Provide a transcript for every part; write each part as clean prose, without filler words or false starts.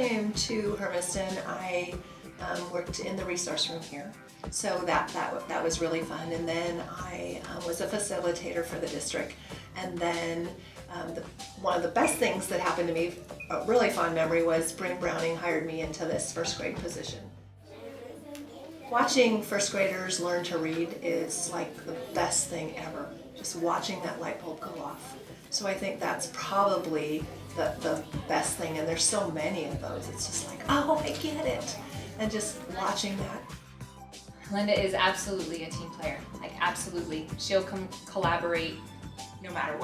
came to Hermiston, I worked in the resource room here. So that was really fun. And then I was a facilitator for the district. And then one of the best things that happened to me, a really fond memory, was Bryn Browning hired me into this first grade position. Watching first graders learn to read is like the best thing ever. Just watching that light bulb go off. So I think that's probably the best thing, and there's so many of those. It's just like, oh, I get it. And just watching that. Linda is absolutely a team player, like absolutely. She'll collaborate no matter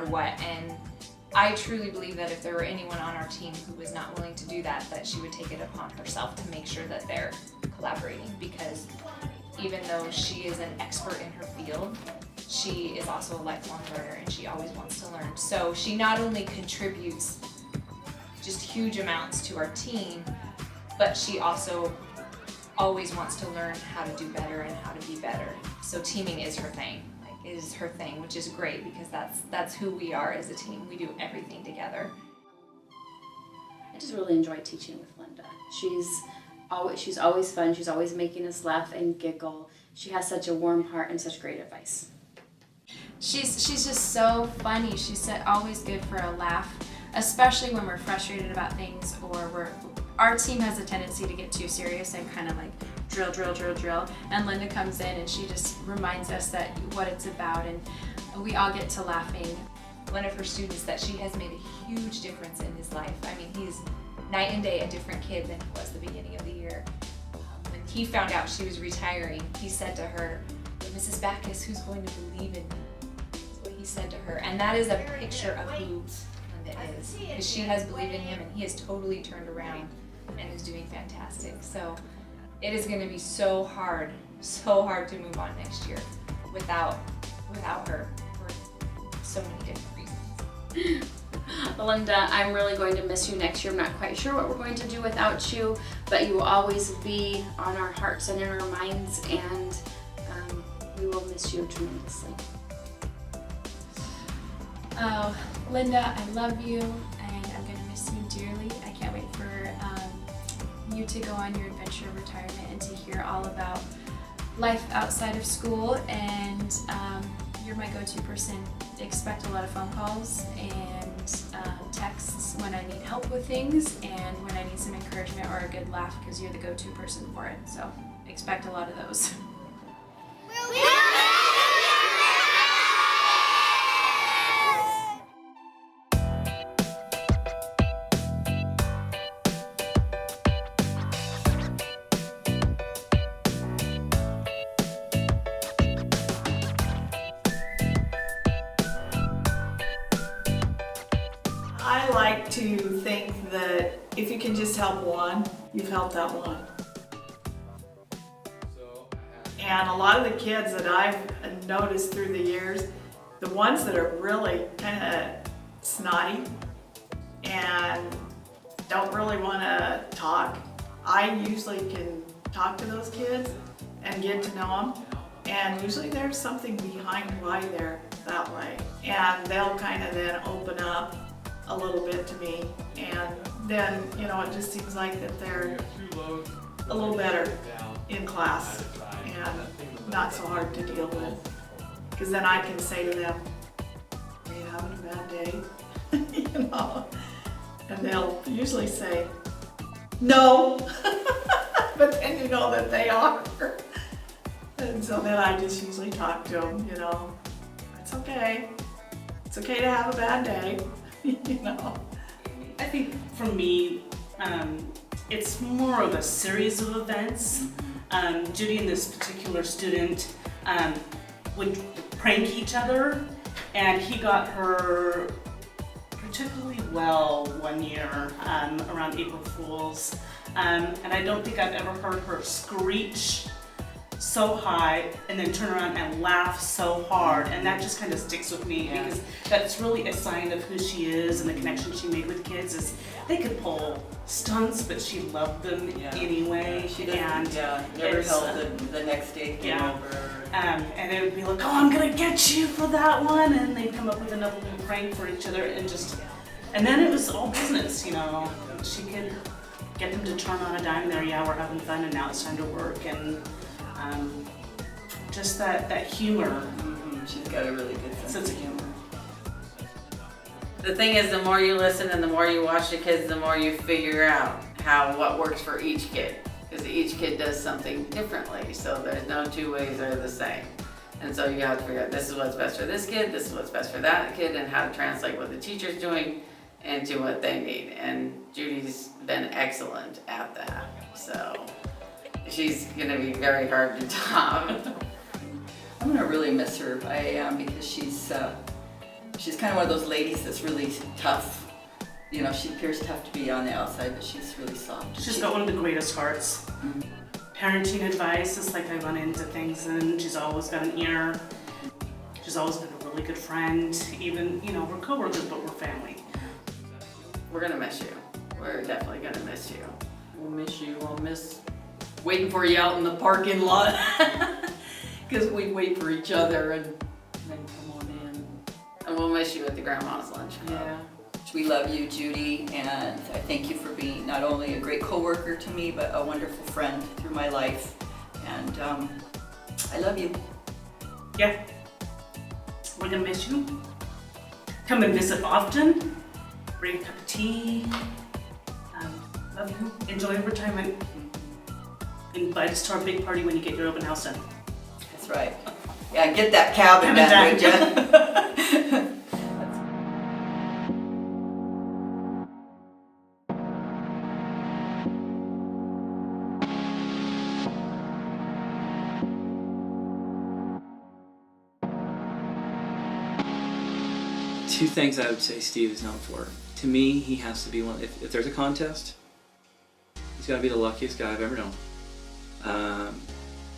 what. And I truly believe that if there were anyone on our team who was not willing to do that, that she would take it upon herself to make sure that they're collaborating, because even though she is an expert in her field, she is also a lifelong learner and she always wants to learn. So she not only contributes just huge amounts to our team, but she also always wants to learn how to do better and how to be better. So teaming is her thing. Like, it is her thing, which is great because that's who we are as a team. We do everything together. I just really enjoy teaching with Linda. She's always fun. She's always making us laugh and giggle. She has such a warm heart and such great advice. She's just so funny. She's always good for a laugh, especially when we're frustrated about things, or our team has a tendency to get too serious and kind of like drill. And Linda comes in and she just reminds us that what it's about, and we all get to laughing. One of her students that she has made a huge difference in his life. I mean, he's night and day a different kid than he was the beginning of the year. When he found out she was retiring, he said to her, "Mrs. Backus, who's going to believe in me?" That's what he said to her. And that is a picture of who Linda is. Because she has believed in him and he has totally turned around and is doing fantastic. So it is going to be so hard to move on next year without her for so many different reasons. Linda, I'm really going to miss you next year. I'm not quite sure what we're going to do without you, but you will always be on our hearts and in our minds, and we will miss you tremendously. Oh, Linda, I love you, and I'm going to miss you dearly. I can't wait for you to go on your adventure of retirement and to hear all about life outside of school, and you're my go-to person. Expect a lot of phone calls and texts when I need help with things and when I need some encouragement or a good laugh, because you're the go-to person for it. So expect a lot of those. I like to think that if you can just help one, you've helped that one. And a lot of the kids that I've noticed through the years, the ones that are really kind of snotty and don't really want to talk, I usually can talk to those kids and get to know them. And usually there's something behind why they're that way. And they'll kind of then open up a little bit to me, and then, you know, it just seems like that they're a little better in class and not so hard to deal with, because then I can say to them, "Are you having a bad day?" You know, and they'll usually say, "No," but then you know that they are. And so then I just usually talk to them, you know, it's okay to have a bad day. You know, I think for me, it's more of a series of events. Judy and this particular student would prank each other, and he got her particularly well one year around April Fool's, and I don't think I've ever heard her screech so high and then turn around and laugh so hard, and that just kind of sticks with me because that's really a sign of who she is and the connection she made with kids. Is they could pull stunts, but she loved them anyway. She doesn't, never held the next day came over. And they would be like, "Oh, I'm gonna get you for that one," and they'd come up with another little prank for each other, and just And then it was all business, you know. She could get them to turn on a dime there, yeah, we're having fun, and now it's time to work. And just that humor. She's got a really good Sense of humor. The thing is, the more you listen and the more you watch the kids, the more you figure out what works for each kid. Because each kid does something differently, so there's no two ways that are the same. And so you have to figure out this is what's best for this kid, this is what's best for that kid, and how to translate what the teacher's doing into what they need. And Judy's been excellent at that. So she's gonna be very hard to top. I'm gonna really miss her. I am, because she's kind of one of those ladies that's really tough. You know, she appears tough to be on the outside, but she's really soft. She's got one of the greatest hearts. Mhm. Parenting advice, it's like I run into things and she's always got an ear. She's always been a really good friend. Even, you know, we're coworkers, but we're family. We're gonna miss you. We're definitely gonna miss you. We'll miss you. I'll miss waiting for you out in the parking lot. Because we wait for each other and then come on in. And we'll miss you at the grandma's lunch club. Yeah. We love you, Judy, and I thank you for being not only a great coworker to me, but a wonderful friend through my life. And I love you. Yeah. We're gonna miss you. Come and visit often. Bring a cup of tea. Love you. Enjoy your retirement. Invite us to our big party when you get your open house done. That's right. Yeah, get that cabin Cabin done, would done. ya? Two things I would say Steve is known for. To me, he has to be one. If there's a contest, he's got to be the luckiest guy I've ever known.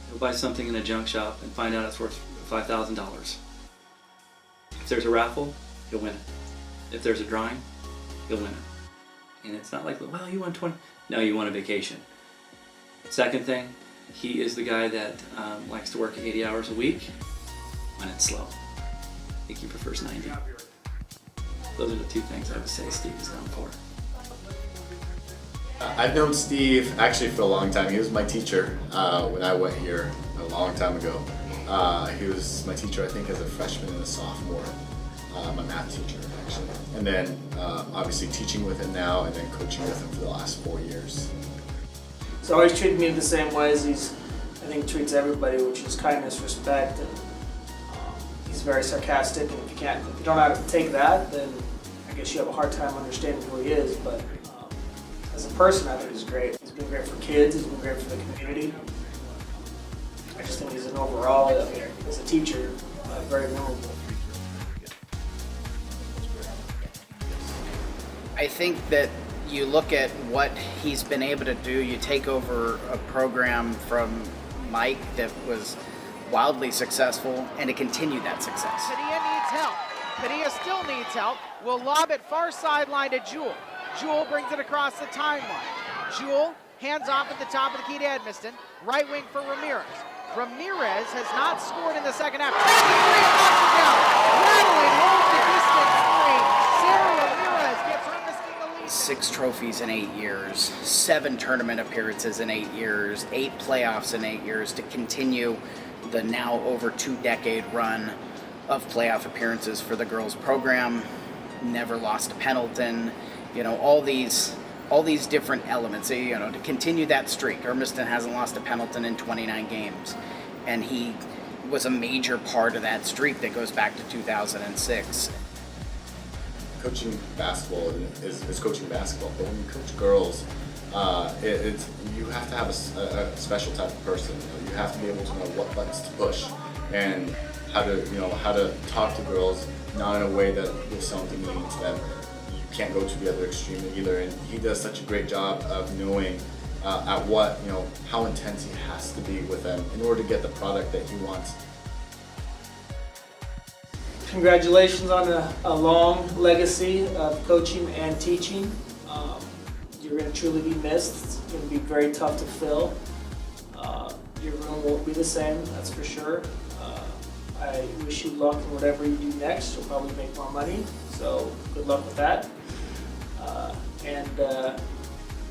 He'll buy something in a junk shop and find out it's worth $5,000. If there's a raffle, he'll win it. If there's a drawing, he'll win it. And it's not like, well, you won 20. No, you won a vacation. Second thing, he is the guy that likes to work 80 hours a week when it's slow. I think he prefers 90. Those are the two things I would say Steve is known for. I've known Steve actually for a long time. He was my teacher when I went here a long time ago. He was my teacher, I think, as a freshman and a sophomore. My math teacher, actually. And then obviously teaching with him now, and then coaching with him for the last 4 years. He's always treated me the same way as he's, I think, treats everybody, which is kindness, respect, and he's very sarcastic. And if you don't know how to take that, then I guess you have a hard time understanding who he is. But as a person, I think he's great. He's been great for kids. He's been great for the community. I just think he's an overall, as a teacher, very memorable. I think that you look at what he's been able to do. You take over a program from Mike that was wildly successful, and to continue that success. Padilla needs help. Padilla still needs help. Will lob it far sideline to Jewell. Jewell brings it across the timeline. Jewell hands off at the top of the key to Hermiston. Right wing for Ramirez. Ramirez has not scored in the second half. Rattling home the distance three. Sarah Ramirez gets Hermiston the lead. 6 trophies in 8 years, 7 tournament appearances in 8 years, 8 playoffs in 8 years, to continue the now over 2-decade run of playoff appearances for the girls program. Never lost to Pendleton. You know, all these different elements, you know, to continue that streak. Hermiston hasn't lost to Pendleton in 29 games, and he was a major part of that streak that goes back to 2006. Coaching basketball is coaching basketball, but when you coach girls, you have to have a special type of person. You have to be able to know what buttons to push and how to talk to girls, not in a way that will sound demeaning to them. You can't go to the other extreme either, and he does such a great job of knowing how intense he has to be with them in order to get the product that he wants. Congratulations on a long legacy of coaching and teaching. You're going to truly be missed. It's going to be very tough to fill. Your room won't be the same, that's for sure. I wish you luck in whatever you do next. You'll probably make more money, so good luck with that. and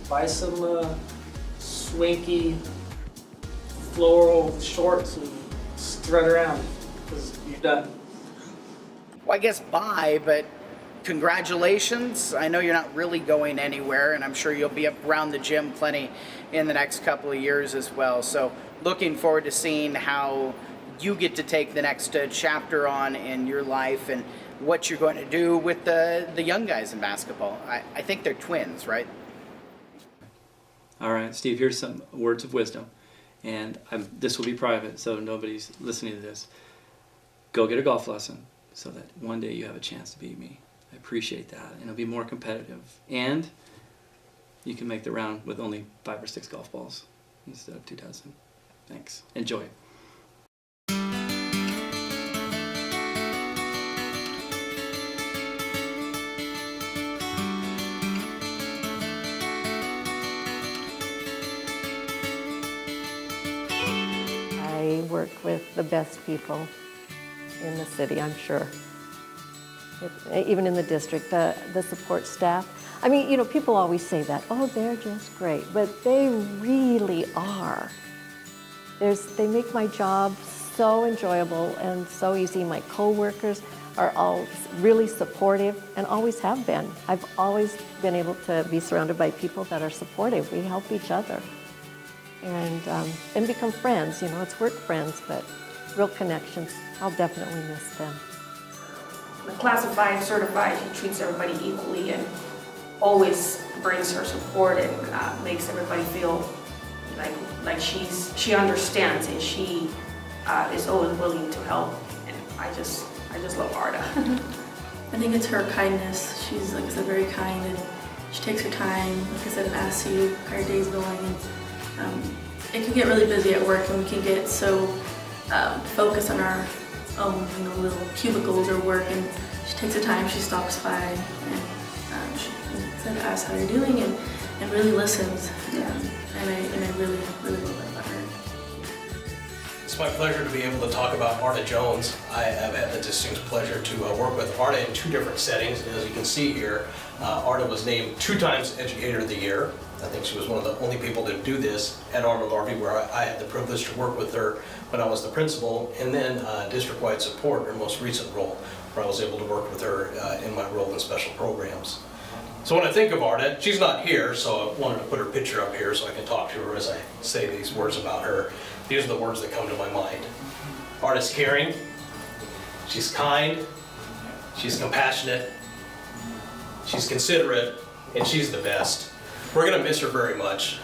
buy some swanky floral shorts and strut around because you're done. Well, I guess bye, but congratulations. I know you're not really going anywhere, and I'm sure you'll be around the gym plenty in the next couple of years as well. So looking forward to seeing how you get to take the next chapter on in your life and what you're going to do with the young guys in basketball. I think they're twins, right? All right, Steve, here's some words of wisdom. And this will be private, so nobody's listening to this. Go get a golf lesson so that one day you have a chance to beat me. I appreciate that. And it'll be more competitive. And you can make the round with only 5 or 6 golf balls instead of 2 dozen. Thanks. Enjoy. I work with the best people in the city, I'm sure. Even in the district, the support staff. I mean, you know, people always say that, oh, they're just great, but they really are. They make my job so enjoyable and so easy. My coworkers are all really supportive and always have been. I've always been able to be surrounded by people that are supportive. We help each other and become friends. You know, it's work friends, but real connections. I'll definitely miss them. Classified, certified, she treats everybody equally and always brings her support and makes everybody feel like she understands and she is always willing to help. And I just love Arda. I think it's her kindness. She's, like I said, very kind and she takes her time, like I said, and asks you how your day's going. And it can get really busy at work and we can get so focused on our own little cubicles or work, and she takes her time, she stops by and she asks how you're doing and really listens. And I really love that about her. It's my pleasure to be able to talk about Arda Jones. I have had the distinct pleasure to work with Arda in 2 different settings. As you can see here, Arda was named 2 times Educator of the Year. I think she was one of the only people to do this at Arnold Arvey, where I had the privilege to work with her when I was the principal, and then district-wide support, her most recent role, where I was able to work with her in my role in special programs. So when I think of Arda, she's not here, so I wanted to put her picture up here so I can talk to her as I say these words about her. These are the words that come to my mind. Arda's caring, she's kind, she's compassionate, she's considerate, and she's the best. We're going to miss her very much.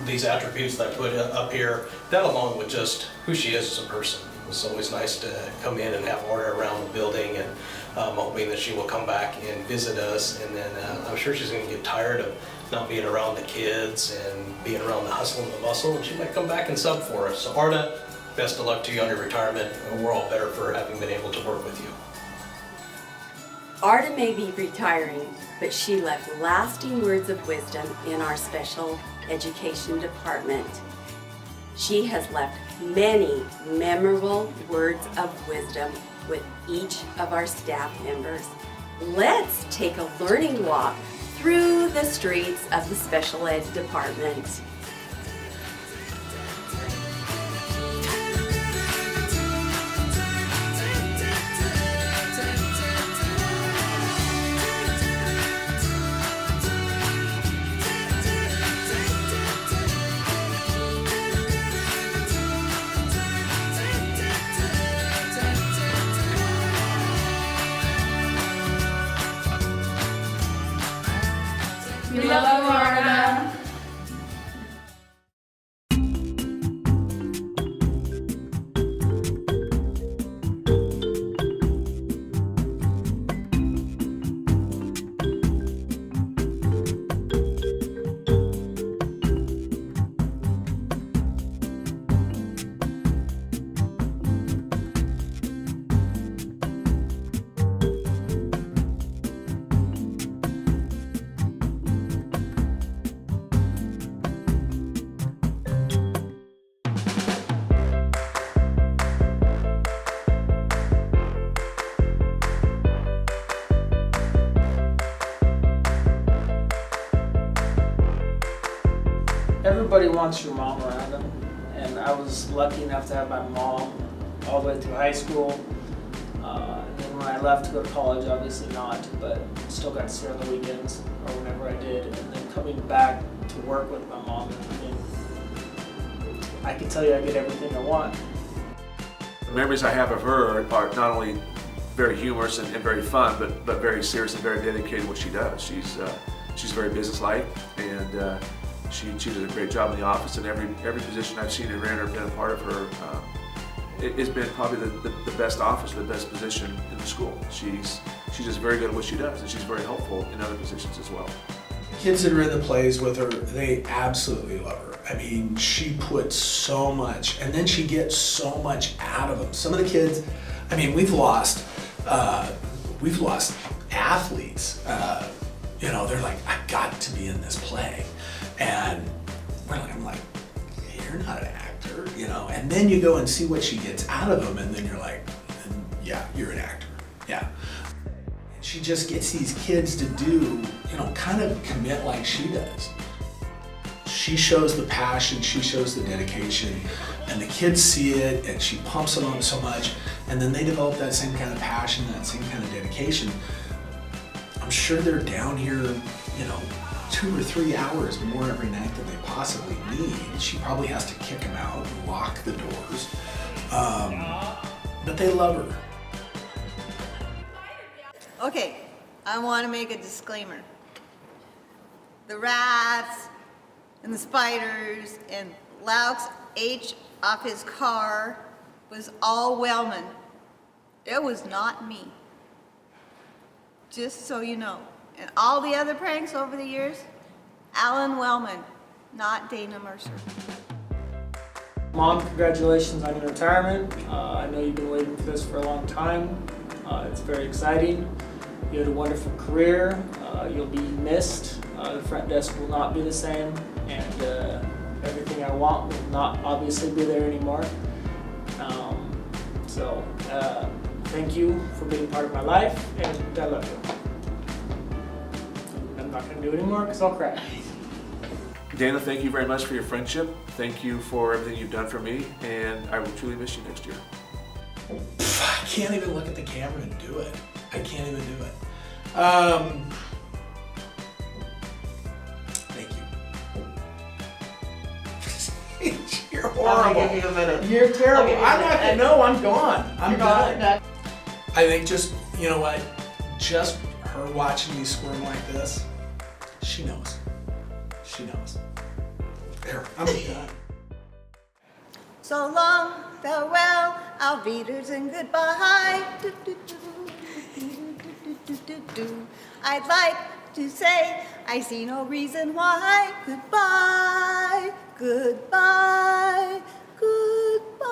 These attributes that I put up here, that along with just who she is as a person. It's always nice to come in and have Arda around the building, and I'm hoping that she will come back and visit us, and then I'm sure she's going to get tired of not being around the kids and being around the hustle and the bustle, and she might come back and sub for us. So Arda, best of luck to you on your retirement. We're all better for having been able to work with you. Arda may be retiring, but she left lasting words of wisdom in our special education department. She has left many memorable words of wisdom with each of our staff members. Let's take a learning walk through the streets of the special ed department. We love you, Arda. everybody wants your mom around them, and I was lucky enough to have my mom all the way through high school. And then when I left to go to college, obviously not, but still got to see her on the weekends or whenever I did. And then coming back to work with my mom, and I can tell you I get everything I want. The memories I have of her are not only very humorous and very fun, but very serious and very dedicated to what she does. She's very businesslike, and she does a great job in the office. And every position I've seen her in or been a part of her, it's been probably the best office, the best position in the school. She's just very good at what she does, and she's very helpful in other positions as well. Kids that are in the plays with her, they absolutely love her. I mean, she puts so much, and then she gets so much out of them. Some of the kids, I mean, we've lost athletes. You know, they're like, I've got to be in this play, and I'm like, you're not an actor, you know. And then you go and see what she gets out of them, and then you're like, yeah, you're an actor, yeah. She just gets these kids to do, you know, kind of commit like she does. She shows the passion, she shows the dedication, and the kids see it, and she pumps them up so much, and then they develop that same kind of passion, that same kind of dedication. I'm sure they're down here, you know, 2 or 3 hours more every night than they possibly need. She probably has to kick them out and lock the doors, but they love her. Okay, I want to make a disclaimer. The rats and the spiders and Laux H off his car was all Wellman. It was not me. Just so you know. And all the other pranks over the years, Alan Wellman, not Dana Mercer. Mom, congratulations on your retirement. I know you've been waiting for this for a long time. It's very exciting. You had a wonderful career. You'll be missed. The front desk will not be the same, and everything I want will not obviously be there anymore. So thank you for being part of my life, and I love you. I'm not going to do it anymore because I'll cry. Dana, thank you very much for your friendship. Thank you for everything you've done for me, and I will truly miss you next year. I can't even look at the camera and do it. I can't even do it. Thank you. You're horrible. I'll give you a minute. You're terrible. Okay, I'm not gonna know. I'm gone. I'm done. done. I think just, you know what? Just her watching me squirm like this, she knows. She knows. There, I'm done. So long, farewell, auf Wiedersehen, goodbye. I'd like to say I see no reason why. Goodbye, goodbye, goodbye.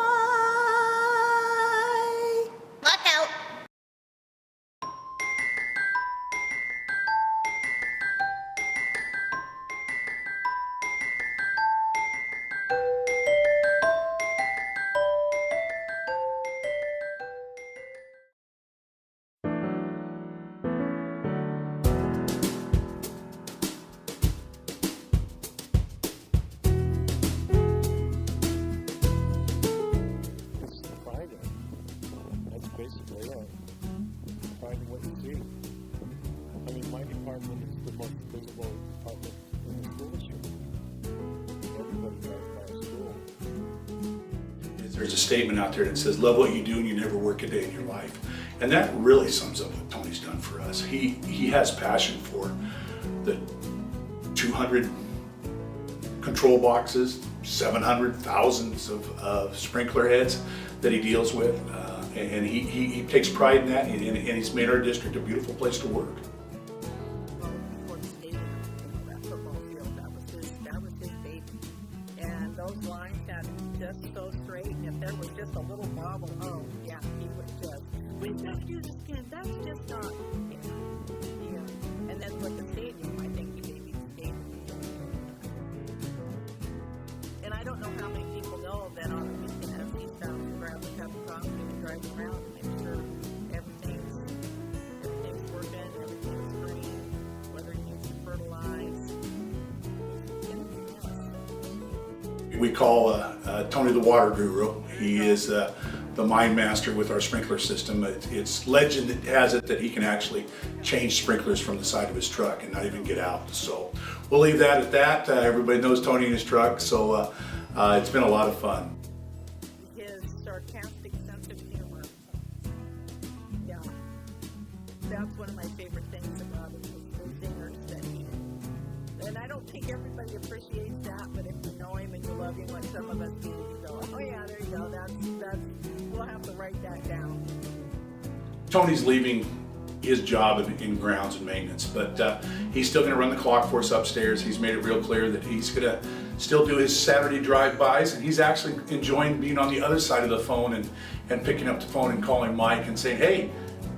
Lock out. Basically, finding what you see. I mean, my department is the most visible department in the school district. Everybody drives by a school. There's a statement out there that says, love what you do and you never work a day in your life. And that really sums up what Tony's done for us. He has passion for the 200 control boxes, 700 thousands of sprinkler heads that he deals with. And he takes pride in that, and he's made our district a beautiful place to work. That was his baby. And those lines had just so straight, and if there was just a little bobble, oh yeah, he would just, we just do this again, that's just not, yeah. And then with the stadium, I think he gave me the stadium. And I don't know how many people know that on the weekend as he's down to grab a cup of coffee and drive around and make sure everything's working, everything's green, whether he needs to fertilize. we call Tony the Water Guru. He is the mind master with our sprinkler system. It's legend has it that he can actually change sprinklers from the side of his truck and not even get out. So we'll leave that at that. Everybody knows Tony and his truck, so it's been a lot of fun. His sarcastic sense of humor. Yeah. That's one of my favorite things about him, the zingers that he is. And I don't think everybody appreciates that, but if you know him and you love him like some of us do, you go, oh yeah, there you go, that's we'll have to write that down. Tony's leaving his job in grounds and maintenance, but he's still going to run the clock for us upstairs. He's made it real clear that he's going to still do his Saturday drive-bys, and he's actually enjoying being on the other side of the phone and picking up the phone and calling Mike and saying, hey,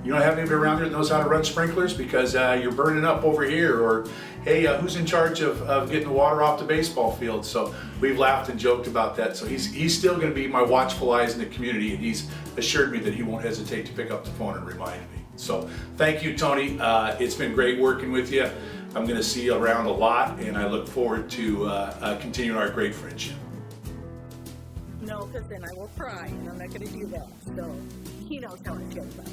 you don't have anybody around there that knows how to run sprinklers because you're burning up over here, or hey, who's in charge of getting the water off the baseball field? So we've laughed and joked about that. So he's still going to be my watchful eyes in the community, and he's assured me that he won't hesitate to pick up the phone and remind me. So thank you, Tony. It's been great working with you. I'm going to see you around a lot, and I look forward to continuing our great friendship. No, because then I will cry, and I'm not going to do that. So he knows how I feel about it.